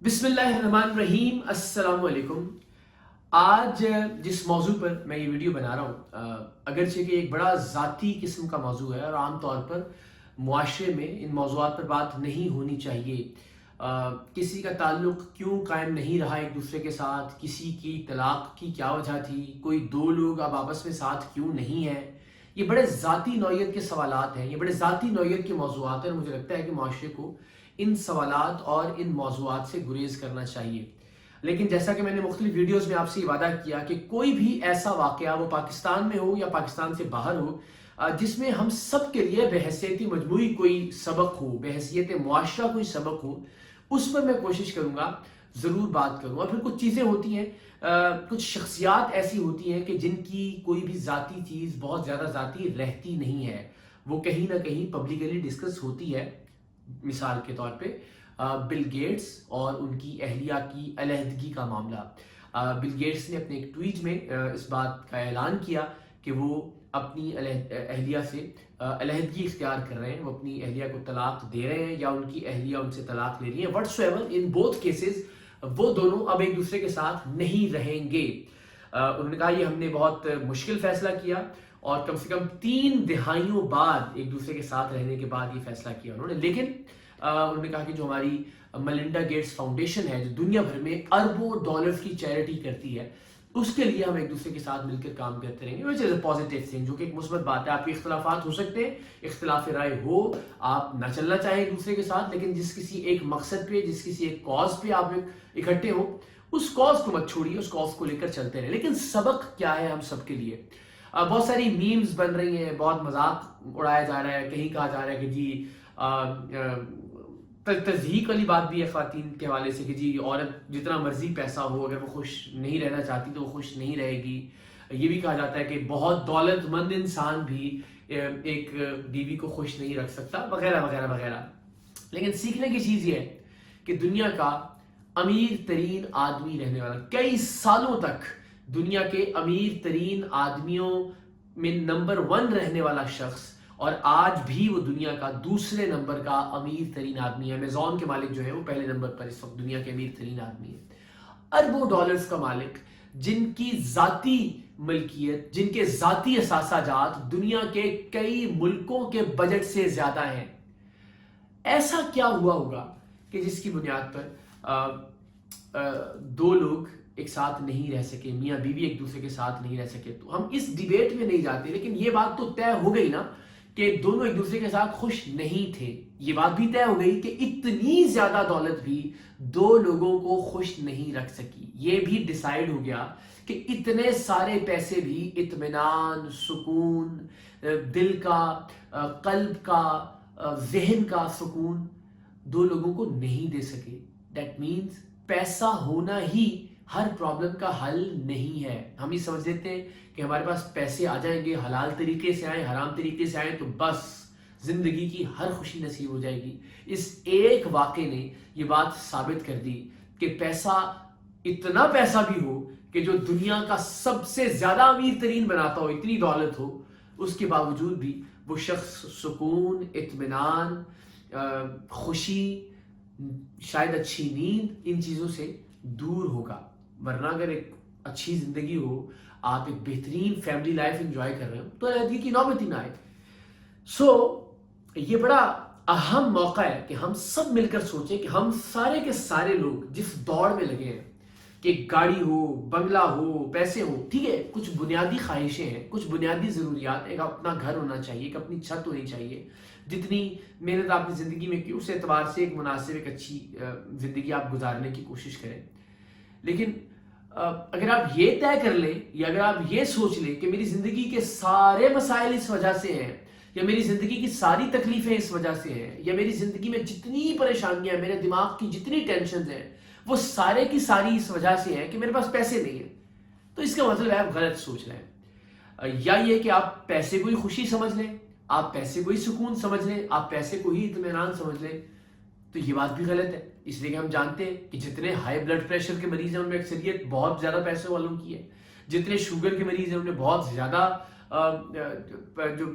बिस्मिल्लाहिर्रहमानिर्रहीम। अस्सलाम वालेकुम। आज जिस मौजू पर मैं ये वीडियो बना रहा हूँ, अगरचे कि एक बड़ा ज़ाती किस्म का मौजू है और आम तौर पर मुआशरे में इन मौज़ूआत पर बात नहीं होनी चाहिए। किसी का ताल्लुक़ क्यों कायम नहीं रहा एक दूसरे के साथ, किसी की तलाक़ की क्या वजह थी, कोई दो लोग अब आपस में साथ क्यों नहीं है, ये बड़े ज़ाती नौइयत के सवालात हैं, ये बड़े ज़ाती नौइयत के मौज़ूआत हैं और मुझे लगता है कि मुआशरे को इन सवालात और इन मौज़ूआत से गुरेज करना चाहिए। लेकिन जैसा कि मैंने मुख्तलिफ वीडियोज़ में आपसे वादा किया कि कोई भी ऐसा वाक़या, वो पाकिस्तान में हो या पाकिस्तान से बाहर हो, जिसमें हम सब के लिए बहैसियत मजमूई कोई सबक हो, बहैसियत मुआशरा कोई सबक हो, उस पर मैं कोशिश करूँगा, ज़रूर बात करूँगा। फिर कुछ चीज़ें होती हैं, कुछ शख्सियात ऐसी होती हैं कि जिनकी कोई भी ज़ाती चीज़ बहुत ज़्यादा ज़ाती रहती नहीं है, वो कहीं ना कहीं पब्लिकली डिस्कस होती है। मिसाल के तौर पे बिल गेट्स और उनकी अहलिया की अलहदगी का मामला। बिल गेट्स ने अपने एक ट्वीट में इस बात का ऐलान किया कि वो अपनी अहलिया से अलहदगी इख्तियार कर रहे हैं, वो अपनी अहलिया को तलाक दे रहे हैं या उनकी अहलिया उनसे तलाक ले रही है। व्हाटसोएवर, इन बोथ केसेस वो दोनों अब एक दूसरे के साथ नहीं रहेंगे। उन्होंने कहा ये हमने बहुत मुश्किल फैसला किया और कम से कम 3 दिहाइयों बाद एक दूसरे के साथ रहने के बाद ये फैसला किया उन्होंने। लेकिन उन्होंने कहा कि जो हमारी मलिंडा गेट्स फाउंडेशन है, जो दुनिया भर में अरबों डॉलर्स की चैरिटी करती है, उसके लिए हम एक दूसरे के साथ मिलकर काम करते रहेंगे, which is a positive thing, जो कि एक मुस्बत बात है। आपके इख्तलाफात हो सकते हैं, इख्तलाफ राय हो, आप ना चलना चाहें एक दूसरे के साथ, लेकिन जिस किसी एक मकसद पे, जिस किसी एक कॉज पे आप इकट्ठे हो, उस कॉज को मत छोड़िए, उस कॉज को लेकर चलते रहे। लेकिन सबक क्या है हम सबके लिए? बहुत सारी मीम्स बन रही हैं, बहुत मजाक उड़ाया जा रहा है, कहीं कहा जा रहा है कि जी तज़हीक वाली बात भी है ख़वातीन के हवाले से कि जी औरत जितना मर्जी पैसा हो, अगर वो खुश नहीं रहना चाहती तो वो खुश नहीं रहेगी। ये भी कहा जाता है कि बहुत दौलतमंद इंसान भी एक बीवी को खुश नहीं रख सकता, वगैरह वगैरह वगैरह। लेकिन सीखने की चीज़ ये है कि दुनिया का अमीर तरीन आदमी रहने वाला, कई सालों तक दुनिया के अमीर तरीन आदमियों में नंबर 1 रहने वाला शख्स, और आज भी वो दुनिया का दूसरे नंबर का अमीर तरीन आदमी है। अमेज़न के मालिक जो है वो पहले नंबर पर इस वक्त दुनिया के अमीर तरीन आदमी है। अरबों डॉलर्स का मालिक, जिनकी जाती मलकियत, जिनके जाती असासाजात दुनिया के कई मुल्कों के बजट से ज्यादा हैं। ऐसा क्या हुआ होगा कि जिसकी बुनियाद पर दो लोग एक साथ नहीं रह सके, मियाँ बीवी एक दूसरे के साथ नहीं रह सके? तो हम इस डिबेट में नहीं जाते, लेकिन ये बात तो तय हो गई ना कि दोनों एक दूसरे के साथ खुश नहीं थे। ये बात भी तय हो गई कि इतनी ज्यादा दौलत भी दो लोगों को खुश नहीं रख सकी। ये भी डिसाइड हो गया कि इतने सारे पैसे भी इत्मीनान, सुकून, दिल का, कल्ब का, जहन का सुकून दो लोगों को नहीं दे सके। दैट मीन्स पैसा होना ही हर प्रॉब्लम का हल नहीं है। हम ये समझ लेते हैं कि हमारे पास पैसे आ जाएंगे, हलाल तरीके से आए, हराम तरीके से आए, तो बस जिंदगी की हर खुशी नसीब हो जाएगी। इस एक वाक़े ने ये बात साबित कर दी कि पैसा, इतना पैसा भी हो कि जो दुनिया का सबसे ज्यादा अमीर तरीन बनाता हो, इतनी दौलत हो, उसके बावजूद भी वो शख्स सुकून, इत्मीनान, खुशी, शायद अच्छी नींद, इन चीजों से दूर होगा। वरना अगर एक अच्छी जिंदगी हो, आप एक बेहतरीन फैमिली लाइफ एंजॉय कर रहे हो, तो अलहदगी की नौबत ही ना आए। ये बड़ा अहम मौका है कि हम सब मिलकर सोचें कि हम सारे के सारे लोग जिस दौड़ में लगे हैं कि गाड़ी हो, बंगला हो, पैसे हो, ठीक है, कुछ बुनियादी ख्वाहिशें हैं, कुछ बुनियादी ज़रूरियात, एक अपना घर होना चाहिए, एक अपनी छत होनी चाहिए, जितनी मेहनत आपकी ज़िंदगी में की उस एतबार से एक मुनासिब, एक अच्छी ज़िंदगी आप गुजारने की कोशिश करें। लेकिन अगर आप ये तय कर लें या अगर आप ये सोच लें कि मेरी ज़िंदगी के सारे मसाइल इस वजह से हैं, या मेरी ज़िंदगी की सारी तकलीफ़ें इस वजह से हैं, या मेरी ज़िंदगी में जितनी परेशानियां, मेरे दिमाग की जितनी टेंशन हैं, वो सारे की सारी इस वजह से हैं कि मेरे पास पैसे नहीं है, तो इसका मतलब है आप गलत सोच रहे हैं। या ये कि आप पैसे को ही खुशी समझ लें, आप पैसे को ही सुकून समझ लें, आप पैसे को ही इत्मीनान समझ लें, तो ये बात भी गलत है। इसलिए कि हम जानते हैं कि जितने हाई ब्लड प्रेशर के मरीज हैं उनमें अक्सरियत बहुत ज्यादा पैसे वालों की है, जितने शुगर के मरीज हैं उनमें बहुत ज्यादा जो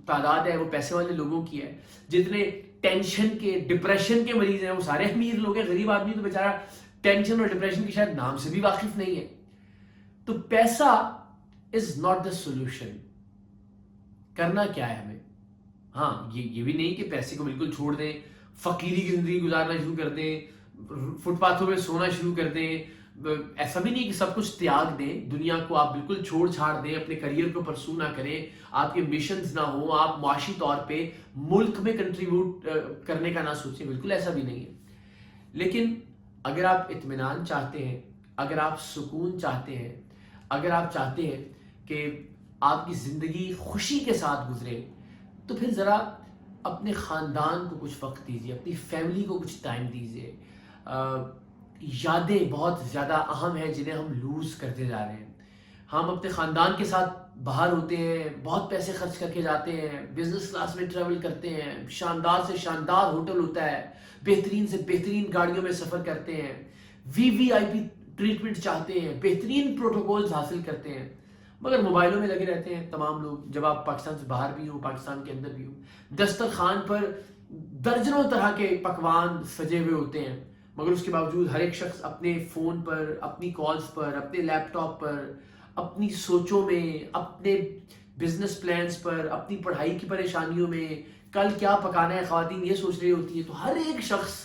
तादाद है वो पैसे वाले लोगों की है, जितने ٹینشن کے ڈپریشن کے مریض ہیں وہ سارے امیر لوگ ہیں, غریب آدمی تو بیچارہ ٹینشن اور ڈپریشن کے شاید نام سے بھی واقف نہیں ہے. تو پیسہ از ناٹ دا سولوشن. کرنا کیا ہے ہمیں؟ ہاں یہ بھی نہیں کہ پیسے کو بالکل چھوڑ دیں, فقیری کی زندگی گزارنا شروع کر دیں, فٹ پاتھوں میں سونا شروع کر دیں. ایسا بھی نہیں کہ سب کچھ تیاگ دیں, دنیا کو آپ بالکل چھوڑ چھاڑ دیں, اپنے کریئر کو پرسو نہ کریں, آپ کے مشنز نہ ہوں, آپ معاشی طور پہ ملک میں کنٹریبیوٹ کرنے کا نہ سوچیں, بالکل ایسا بھی نہیں ہے. لیکن اگر آپ اطمینان چاہتے ہیں, اگر آپ سکون چاہتے ہیں, اگر آپ چاہتے ہیں کہ آپ کی زندگی خوشی کے ساتھ گزرے, تو پھر ذرا اپنے خاندان کو کچھ وقت دیجیے, اپنی فیملی کو کچھ ٹائم دیجیے. یادیں بہت زیادہ اہم ہیں جنہیں ہم لوز کرتے جا رہے ہیں. ہم اپنے خاندان کے ساتھ باہر ہوتے ہیں, بہت پیسے خرچ کر کے جاتے ہیں, بزنس کلاس میں ٹریول کرتے ہیں, شاندار سے شاندار ہوٹل ہوتا ہے, بہترین سے بہترین گاڑیوں میں سفر کرتے ہیں, وی آئی پی ٹریٹمنٹ چاہتے ہیں, بہترین پروٹوکولز حاصل کرتے ہیں, مگر موبائلوں میں لگے رہتے ہیں تمام لوگ. جب آپ پاکستان سے باہر بھی ہوں, پاکستان کے اندر بھی ہوں, دسترخوان پر درجنوں طرح کے پکوان سجے ہوئے ہوتے ہیں, مگر اس کے باوجود ہر ایک شخص اپنے فون پر, اپنی کالز پر, اپنے لیپ ٹاپ پر, اپنی سوچوں میں, اپنے بزنس پلانز پر, اپنی پڑھائی کی پریشانیوں میں, کل کیا پکانا ہے خواتین یہ سوچ رہی ہوتی ہے. تو ہر ایک شخص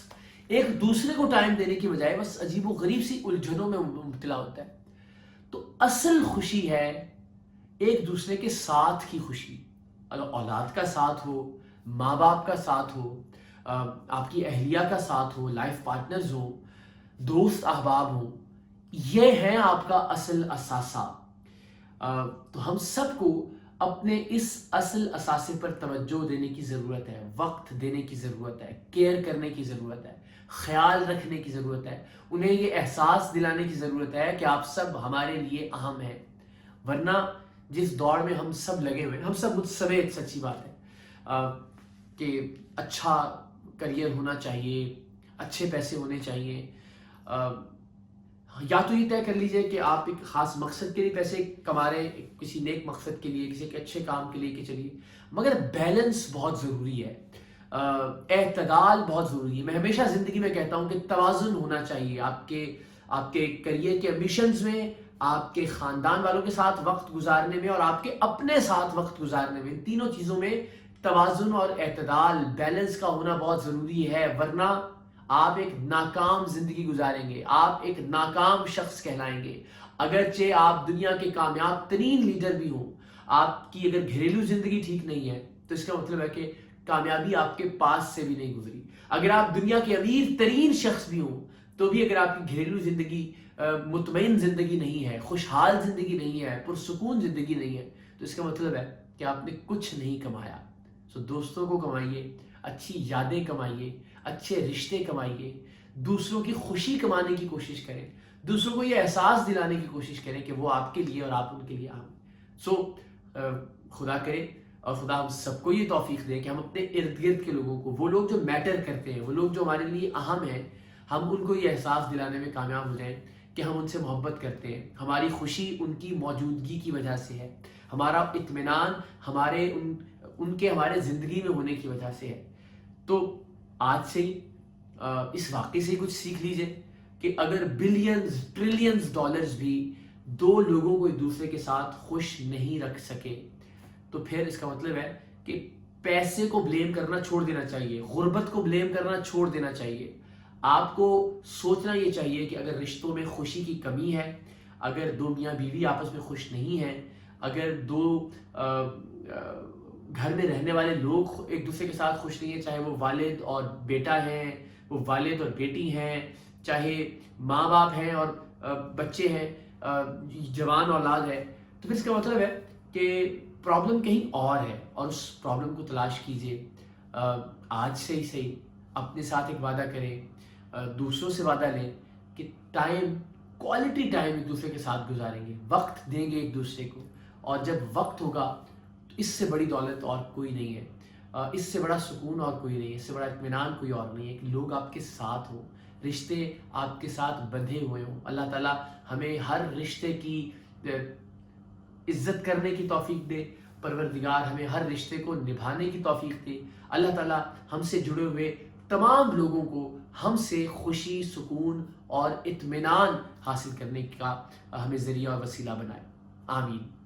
ایک دوسرے کو ٹائم دینے کی بجائے بس عجیب و غریب سی الجھنوں میں مبتلا ہوتا ہے. تو اصل خوشی ہے ایک دوسرے کے ساتھ کی خوشی. اگر اولاد کا ساتھ ہو, ماں باپ کا ساتھ ہو, آپ کی اہلیہ کا ساتھ ہو, لائف پارٹنرز ہو, دوست احباب ہوں, یہ ہے آپ کا اصل اثاثہ. تو ہم سب کو اپنے اس اصل اثاثے پر توجہ دینے کی ضرورت ہے, وقت دینے کی ضرورت ہے, کیئر کرنے کی ضرورت ہے, خیال رکھنے کی ضرورت ہے. انہیں یہ احساس دلانے کی ضرورت ہے کہ آپ سب ہمارے لیے اہم ہیں. ورنہ جس دور میں ہم سب لگے ہوئے, ہم سب مجھ سمیت, سچی بات ہے کہ اچھا کریئر ہونا چاہیے, اچھے پیسے ہونے چاہیے, یا تو یہ طے کر لیجئے کہ آپ ایک خاص مقصد کے لیے پیسے کما رہے ہیں, کسی نیک مقصد کے لیے, کسی ایک اچھے کام کے لیے کہ چلیے, مگر بیلنس بہت ضروری ہے, اعتدال بہت ضروری ہے. میں ہمیشہ زندگی میں کہتا ہوں کہ توازن ہونا چاہیے آپ کے کریئر کے ایمبیشنز میں, آپ کے خاندان والوں کے ساتھ وقت گزارنے میں, اور آپ کے اپنے ساتھ وقت گزارنے میں. تینوں چیزوں میں توازن اور اعتدال, بیلنس کا ہونا بہت ضروری ہے. ورنہ آپ ایک ناکام زندگی گزاریں گے, آپ ایک ناکام شخص کہلائیں گے. اگرچہ آپ دنیا کے کامیاب ترین لیڈر بھی ہوں, آپ کی اگر گھریلو زندگی ٹھیک نہیں ہے تو اس کا مطلب ہے کہ کامیابی آپ کے پاس سے بھی نہیں گزری. اگر آپ دنیا کے امیر ترین شخص بھی ہوں تو بھی اگر آپ کی گھریلو زندگی مطمئن زندگی نہیں ہے, خوشحال زندگی نہیں ہے, پرسکون زندگی نہیں ہے, تو اس کا مطلب ہے کہ آپ نے کچھ نہیں کمایا. سو دوستوں کو کمائیے, اچھی یادیں کمائیے, اچھے رشتے کمائیے, دوسروں کی خوشی کمانے کی کوشش کریں, دوسروں کو یہ احساس دلانے کی کوشش کریں کہ وہ آپ کے لیے اور آپ ان کے لیے اہم. سو خدا کرے اور خدا ہم سب کو یہ توفیق دے کہ ہم اپنے ارد گرد کے لوگوں کو, وہ لوگ جو میٹر کرتے ہیں, وہ لوگ جو ہمارے لیے اہم ہیں, ہم ان کو یہ احساس دلانے میں کامیاب ہو جائیں کہ ہم ان سے محبت کرتے ہیں. ہماری خوشی ان کی موجودگی کی وجہ سے ہے, ہمارا اطمینان ہمارے زندگی میں ہونے کی وجہ سے ہے. تو آج سے ہی اس واقعے سے کچھ سیکھ لیجئے کہ اگر بلینز ٹریلینز ڈالرز بھی دو لوگوں کو ایک دوسرے کے ساتھ خوش نہیں رکھ سکے تو پھر اس کا مطلب ہے کہ پیسے کو بلیم کرنا چھوڑ دینا چاہیے, غربت کو بلیم کرنا چھوڑ دینا چاہیے. آپ کو سوچنا یہ چاہیے کہ اگر رشتوں میں خوشی کی کمی ہے, اگر دو میاں بیوی آپس میں خوش نہیں ہیں, اگر دو گھر میں رہنے والے لوگ ایک دوسرے کے ساتھ خوش نہیں ہیں, چاہے وہ والد اور بیٹا ہیں, وہ والد اور بیٹی ہیں, چاہے ماں باپ ہیں اور بچے ہیں, جوان اولاد ہے, تو پھر اس کا مطلب ہے کہ پرابلم کہیں اور ہے, اور اس پرابلم کو تلاش کیجئے. آج سے ہی صحیح اپنے ساتھ ایک وعدہ کریں, دوسروں سے وعدہ لیں کہ کوالٹی ٹائم ایک دوسرے کے ساتھ گزاریں گے, وقت دیں گے ایک دوسرے کو, اور جب وقت ہوگا تو اس سے بڑی دولت اور کوئی نہیں ہے, اس سے بڑا سکون اور کوئی نہیں ہے, اس سے بڑا اطمینان کوئی اور نہیں ہے کہ لوگ آپ کے ساتھ ہوں, رشتے آپ کے ساتھ بندھے ہوئے ہوں. اللہ تعالیٰ ہمیں ہر رشتے کی عزت کرنے کی توفیق دے, پروردگار ہمیں ہر رشتے کو نبھانے کی توفیق دے. اللہ تعالیٰ ہم سے جڑے ہوئے تمام لوگوں کو ہم سے خوشی، سکون اور اطمینان حاصل کرنے کا ہمیں ذریعہ اور وسیلہ بنائے. آمین.